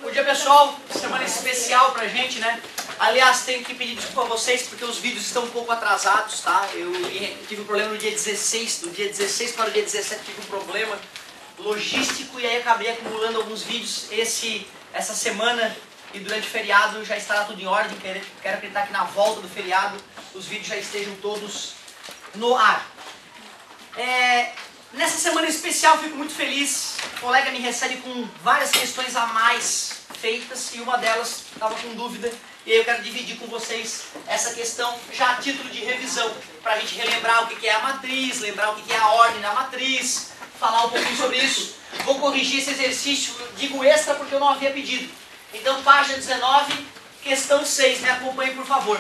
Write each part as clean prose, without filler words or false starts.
Bom dia, pessoal. Semana especial pra gente, né? Aliás, tenho que pedir desculpa a vocês porque os vídeos estão um pouco atrasados, tá? Eu tive um problema no dia 16, do dia 16 para o dia 17 tive um problema logístico e aí acabei acumulando alguns vídeos essa semana e durante o feriado já estará tudo em ordem. Quero acreditar que na volta do feriado os vídeos já estejam todos no ar. Nessa semana especial fico muito feliz, o colega me recebe com várias questões a mais feitas e uma delas estava com dúvida e aí eu quero dividir com vocês essa questão já a título de revisão, para a gente relembrar o que é a matriz, lembrar o que é a ordem da matriz, falar um pouquinho sobre isso. Vou corrigir esse exercício, digo extra porque eu não havia pedido. Então página 19, questão 6, me acompanhe por favor.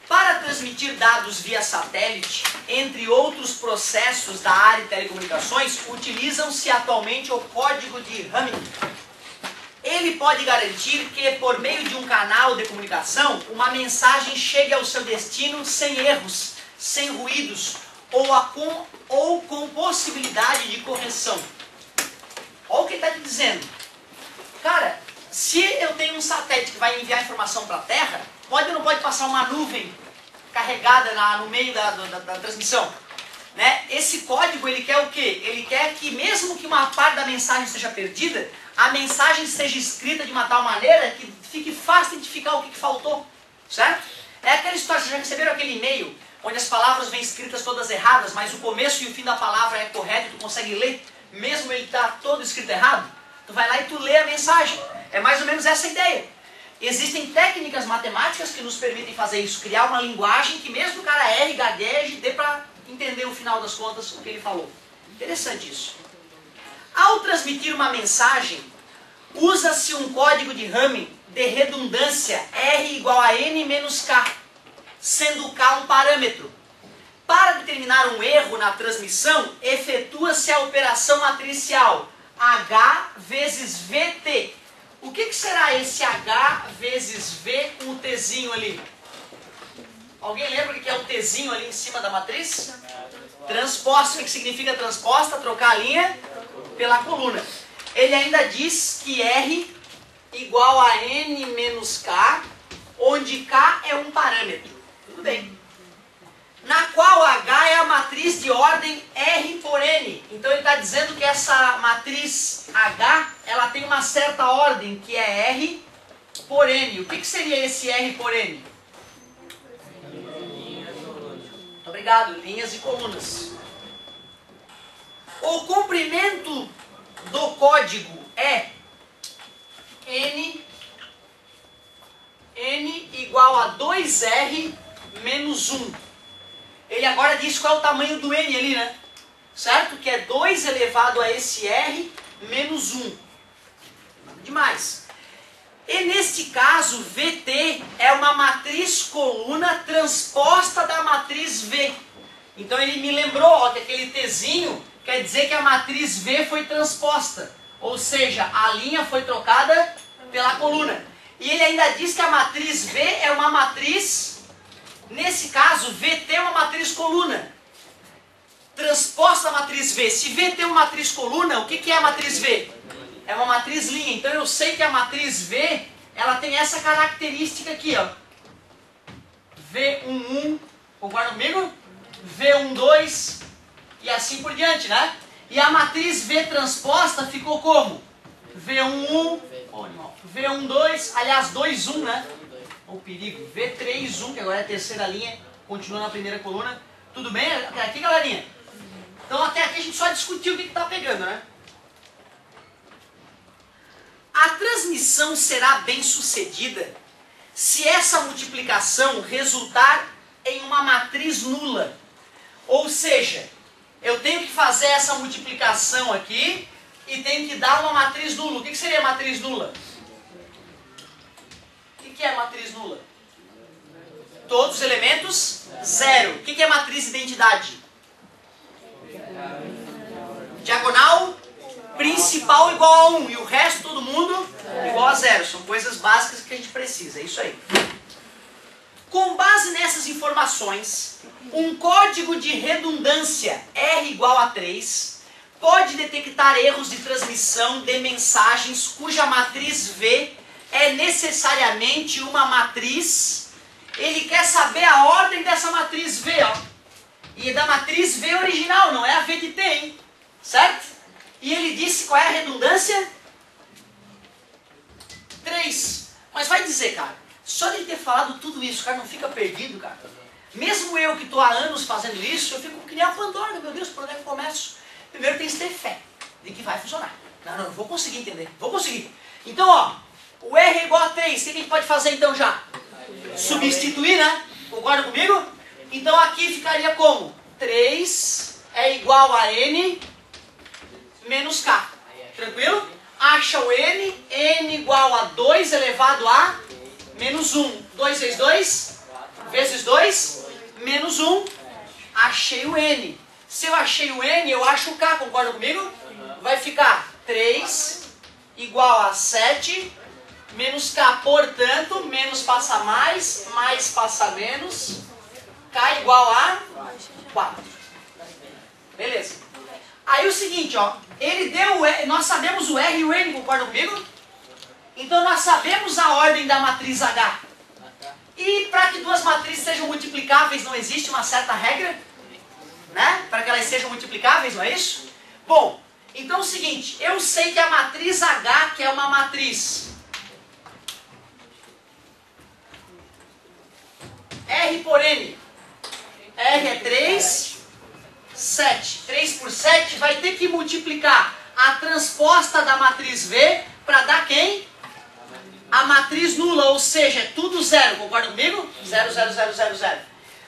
Para transmitir dados via satélite, entre outros processos da área de telecomunicações, utilizam-se atualmente o código de Hamming. Ele pode garantir que, por meio de um canal de comunicação, uma mensagem chegue ao seu destino sem erros, sem ruídos ou com possibilidade de correção. Olha o que ele está te dizendo. Cara, se eu tenho um satélite que vai enviar informação para a Terra, pode ou não pode passar uma nuvem carregada no meio da transmissão? Né? Esse código, ele quer o quê? Ele quer que mesmo que uma parte da mensagem esteja perdida, a mensagem seja escrita de uma tal maneira que fique fácil identificar o que faltou. Certo? É aquela história, vocês já receberam aquele e-mail onde as palavras vêm escritas todas erradas, mas o começo e o fim da palavra é correto e tu consegue ler, mesmo ele está todo escrito errado? Tu vai lá e tu lê a mensagem. É mais ou menos essa a ideia. Existem técnicas matemáticas que nos permitem fazer isso, criar uma linguagem que mesmo o cara erre, gagueje, dê para entender no final das contas o que ele falou. Interessante isso. Ao transmitir uma mensagem, usa-se um código de Hamming de redundância R igual a N menos K, sendo K um parâmetro. Para determinar um erro na transmissão, efetua-se a operação matricial H vezes VT. O que será esse H vezes V com o Tzinho ali? Alguém lembra o que é o Tzinho ali em cima da matriz? Transposta. O que significa transposta? Trocar a linha pela coluna. Ele ainda diz que R igual a N menos K, onde K é um parâmetro. Tudo bem. Na qual H é a matriz de ordem R por N. Então ele está dizendo que essa matriz H, ela tem uma certa ordem, que é R por N. O que seria esse R por N? Muito obrigado, linhas e colunas. O comprimento do código é N igual a 2R menos 1. Ele agora diz qual é o tamanho do N ali, né? Certo? Que é 2 elevado a esse R menos 1. Nada demais. E neste caso, VT é uma matriz coluna transposta da matriz V. Então ele me lembrou ó, que aquele Tzinho quer dizer que a matriz V foi transposta. Ou seja, a linha foi trocada pela coluna. E ele ainda diz que a matriz V é uma matriz... Nesse caso, VT é uma matriz coluna. Transposta a matriz V. Se VT é uma matriz coluna, o que é a matriz V? É uma matriz linha. Então eu sei que a matriz V, ela tem essa característica aqui, ó. V11, concorda comigo? V12 e assim por diante, né? E a matriz V transposta ficou como? V11, V12, aliás, 21, né? O perigo, V31, que agora é a terceira linha, continua na primeira coluna. Tudo bem até aqui, galerinha? Então até aqui a gente só discutiu o que está pegando, né? A transmissão será bem sucedida se essa multiplicação resultar em uma matriz nula. Ou seja, eu tenho que fazer essa multiplicação aqui e tenho que dar uma matriz nula. O que seria matriz nula? O que é matriz nula? Todos os elementos, zero. O que é matriz identidade? Diagonal principal igual a 1 e o resto todo mundo igual a 0. São coisas básicas que a gente precisa, é isso aí. Com base nessas informações, um código de redundância R igual a 3 pode detectar erros de transmissão de mensagens cuja matriz V é necessariamente uma matriz. Ele quer saber a ordem dessa matriz V, ó. E da matriz V original, não é a V de T, hein? Certo? E ele disse qual é a redundância? 3. Mas vai dizer, cara, só de ele ter falado tudo isso, o cara não fica perdido, cara. Mesmo eu que estou há anos fazendo isso, eu fico que nem a Pandora, meu Deus, por onde é que eu começo? Primeiro tem que ter fé de que vai funcionar. Não, eu vou conseguir entender, vou conseguir. Então, ó, o R é igual a 3, o que a gente pode fazer então já? Substituir, né? Concorda comigo? Então aqui ficaria como? 3 é igual a N menos K. Tranquilo? Acha o N, N igual a 2 elevado a menos 1. 2 vezes 2, vezes 2, menos 1. Achei o N. Se eu achei o N, eu acho o K, concorda comigo? Vai ficar 3 igual a 7, menos K, portanto, menos passa mais passa menos, K igual a 4. Beleza. Aí o seguinte, ó, ele deu, nós sabemos o R e o N, concorda comigo? Então nós sabemos a ordem da matriz H. E para que duas matrizes sejam multiplicáveis, não existe uma certa regra? Né? Para que elas sejam multiplicáveis, não é isso? Bom, então é o seguinte, eu sei que a matriz H, que é uma matriz R por N, R é 3, 7. 3 por 7 vai ter que multiplicar a transposta da matriz V para dar quem? A matriz nula, ou seja, é tudo zero, concorda comigo? 0, 0, 0, 0, 0.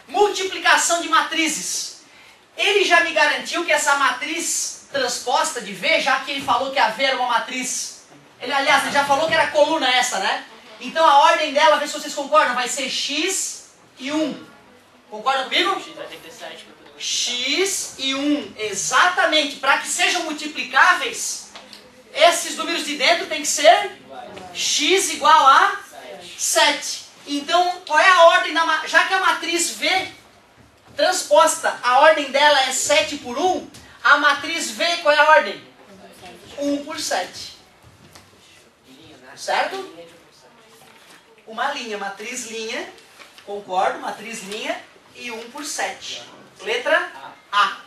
Multiplicação de matrizes. Ele já me garantiu que essa matriz transposta de V, já que ele falou que a V era uma matriz, ele já falou que era coluna essa, né? Então a ordem dela, vê se vocês concordam, vai ser X e 1. Concorda comigo? X e 1, exatamente. Para que sejam multiplicáveis, esses números de dentro tem que ser X igual a 7. Então, qual é a ordem da já que a matriz V transposta, a ordem dela é 7 por 1, a matriz V, qual é a ordem? 1 por 7. Certo? Uma linha, matriz linha, concordo, matriz linha e 1 por 7. Letra A.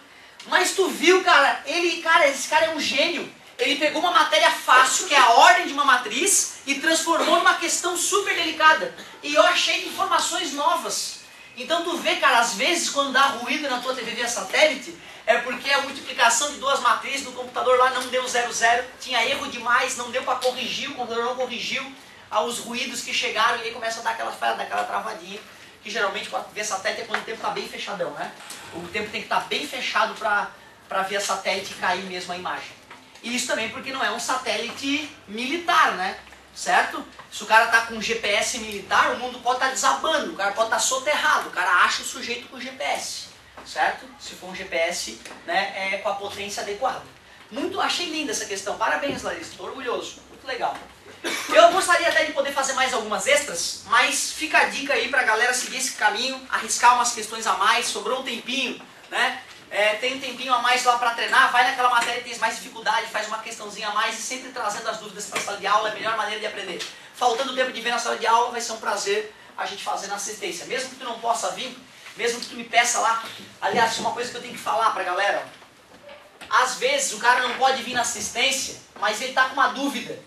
Mas tu viu, cara, esse cara é um gênio. Ele pegou uma matéria fácil, que é a ordem de uma matriz, e transformou numa questão super delicada. E eu achei informações novas. Então tu vê, cara, às vezes quando dá ruído na tua TV via satélite, é porque a multiplicação de duas matrizes no computador lá não deu 0, 0, tinha erro demais, não deu para corrigir, o computador não corrigiu os ruídos que chegaram, e aí começa a dar aquela travadinha, que geralmente via satélite é quando o tempo está bem fechadão, né? O tempo tem que estar bem fechado para via satélite cair mesmo a imagem. E isso também porque não é um satélite militar, né? Certo? Se o cara está com GPS militar, o mundo pode estar desabando, o cara pode estar soterrado, o cara acha o sujeito com GPS, certo? Se for um GPS, né, com a potência adequada. Achei linda essa questão, parabéns, Larissa, estou orgulhoso, muito legal. Eu gostaria até de poder fazer mais algumas extras, mas fica a dica aí pra galera seguir esse caminho, arriscar umas questões a mais, sobrou um tempinho, né? Tem um tempinho a mais lá para treinar, vai naquela matéria que tem mais dificuldade, faz uma questãozinha a mais e sempre trazendo as dúvidas para a sala de aula, é a melhor maneira de aprender. Faltando tempo de ver na sala de aula, vai ser um prazer a gente fazer na assistência. Mesmo que tu não possa vir, mesmo que tu me peça lá, aliás, uma coisa que eu tenho que falar para a galera, às vezes o cara não pode vir na assistência, mas ele está com uma dúvida.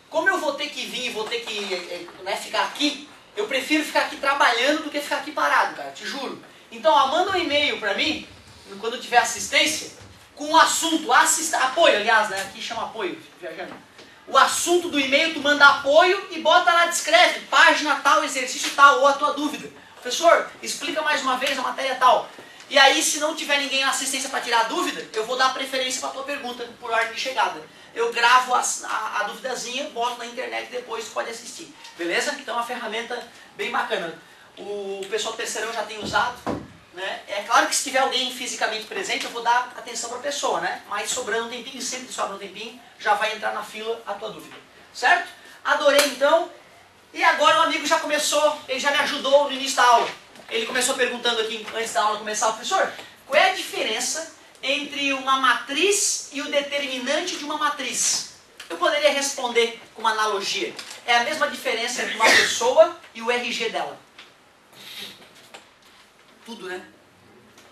Como eu vou ter que vir e vou ter que ficar aqui, eu prefiro ficar aqui trabalhando do que ficar aqui parado, cara, te juro. Então, ó, manda um e-mail para mim, quando tiver assistência, com o assunto, apoio, aliás, né? Aqui chama apoio, viajando. O assunto do e-mail, tu manda apoio e bota lá, descreve, página tal, exercício tal, ou a tua dúvida. Professor, explica mais uma vez a matéria tal. E aí, se não tiver ninguém na assistência para tirar a dúvida, eu vou dar preferência para a tua pergunta, por ordem de chegada. Eu gravo a duvidazinha, boto na internet e depois tu pode assistir. Beleza? Então é uma ferramenta bem bacana. O pessoal do terceirão já tem usado. Né? É claro que se tiver alguém fisicamente presente, eu vou dar atenção para a pessoa, né? Mas sobrando um tempinho, sempre que sobra um tempinho, já vai entrar na fila a tua dúvida. Certo? Adorei então. E agora o amigo já começou, ele já me ajudou no início da aula. Ele começou perguntando aqui, antes da aula começar, professor, qual é a diferença entre uma matriz e o determinante de uma matriz? Eu poderia responder com uma analogia. É a mesma diferença entre uma pessoa e o RG dela. Tudo, né?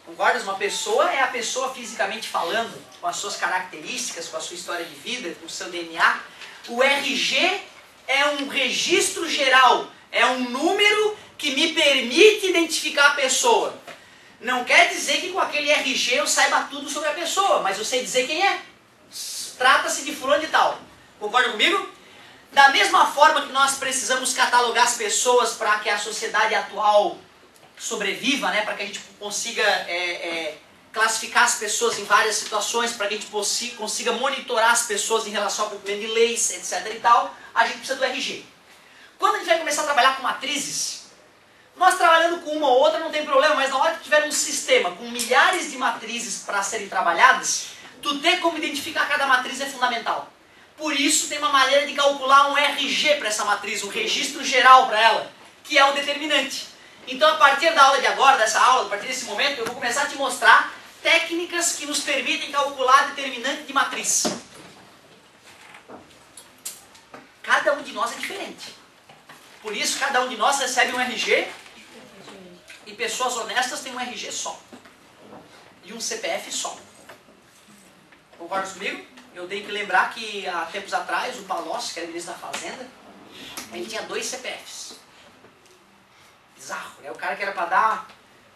Concordas? Uma pessoa é a pessoa fisicamente falando, com as suas características, com a sua história de vida, com o seu DNA. O RG é um registro geral, é um número que me permite identificar a pessoa. Não quer dizer que com aquele RG eu saiba tudo sobre a pessoa, mas eu sei dizer quem é. Trata-se de fulano e tal. Concorda comigo? Da mesma forma que nós precisamos catalogar as pessoas para que a sociedade atual sobreviva, né? Para que a gente consiga classificar as pessoas em várias situações, para que a gente consiga monitorar as pessoas em relação ao cumprimento de leis, etc. e tal, a gente precisa do RG. Quando a gente vai começar a trabalhar com matrizes, nós trabalhando com uma ou outra não tem problema, mas na hora que tiver um sistema com milhares de matrizes para serem trabalhadas, tu ter como identificar cada matriz é fundamental. Por isso tem uma maneira de calcular um RG para essa matriz, um registro geral para ela, que é o determinante. Então a partir da aula de agora, dessa aula, a partir desse momento, eu vou começar a te mostrar técnicas que nos permitem calcular determinante de matriz. Cada um de nós é diferente. Por isso cada um de nós recebe um RG e pessoas honestas têm um RG só. E um CPF só. Concorda comigo? Eu tenho que lembrar que há tempos atrás o Palocci, que era ministro da Fazenda, ele tinha 2 CPFs. Bizarro, né? O cara que era para dar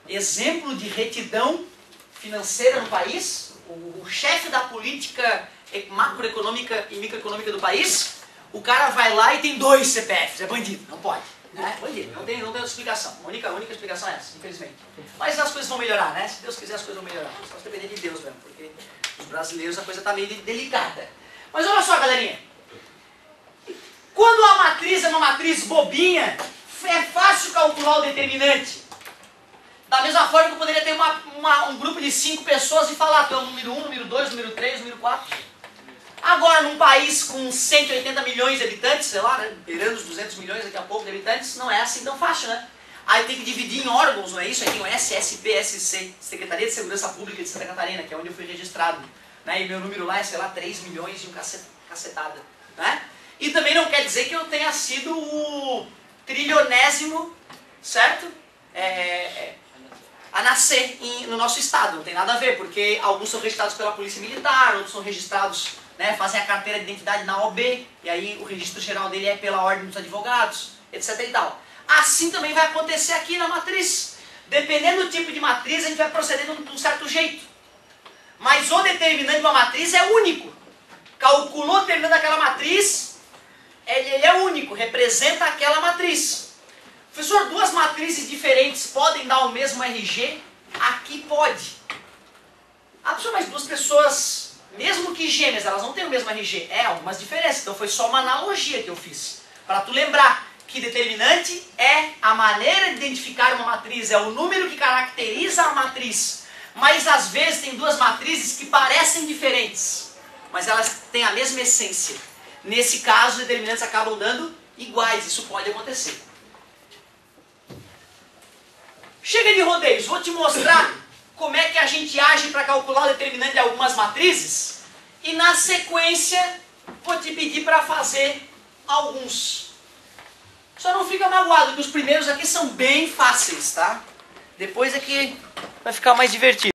exemplo de retidão financeira no país, o chefe da política macroeconômica e microeconômica do país, o cara vai lá e tem 2 CPFs, é bandido, não pode. Né? Bandido, não tem outra explicação. A única explicação é essa, infelizmente. Mas as coisas vão melhorar, né? Se Deus quiser as coisas vão melhorar. Só se depender de Deus mesmo, porque os brasileiros a coisa está meio delicada. Mas olha só, galerinha. Quando a matriz é uma matriz bobinha, é fácil calcular o determinante. Da mesma forma que eu poderia ter um grupo de 5 pessoas e falar, tu é o número 1, número 2, número 3, número 4. Agora, num país com 180 milhões de habitantes, sei lá, né, beirando os 200 milhões daqui a pouco de habitantes, não é assim tão fácil, né? Aí tem que dividir em órgãos, não é isso? Aí tem o SSPSC, Secretaria de Segurança Pública de Santa Catarina, que é onde eu fui registrado. Né? E meu número lá é, sei lá, 3 milhões e um cacetada. Né? E também não quer dizer que eu tenha sido o trilionésimo, certo? A nascer no nosso estado. Não tem nada a ver, porque alguns são registrados pela Polícia Militar, outros são registrados, né, fazem a carteira de identidade na OAB, e aí o registro geral dele é pela Ordem dos Advogados, etc. e tal. Assim também vai acontecer aqui na matriz. Dependendo do tipo de matriz, a gente vai procedendo de um certo jeito. Mas o determinante de uma matriz é único. Calculou o determinante daquela matriz, ele é único, representa aquela matriz. Professor, 2 matrizes diferentes podem dar o mesmo RG? Aqui pode. Ah, professor, mas 2 pessoas, mesmo que gêmeas, elas não têm o mesmo RG. É, algumas diferenças. Então foi só uma analogia que eu fiz. Para tu lembrar que determinante é a maneira de identificar uma matriz, é o número que caracteriza a matriz. Mas às vezes tem 2 matrizes que parecem diferentes, mas elas têm a mesma essência. Nesse caso, os determinantes acabam dando iguais, isso pode acontecer. Chega de rodeios, vou te mostrar como é que a gente age para calcular o determinante de algumas matrizes e na sequência vou te pedir para fazer alguns. Só não fica magoado que os primeiros aqui são bem fáceis, tá? Depois é que vai ficar mais divertido.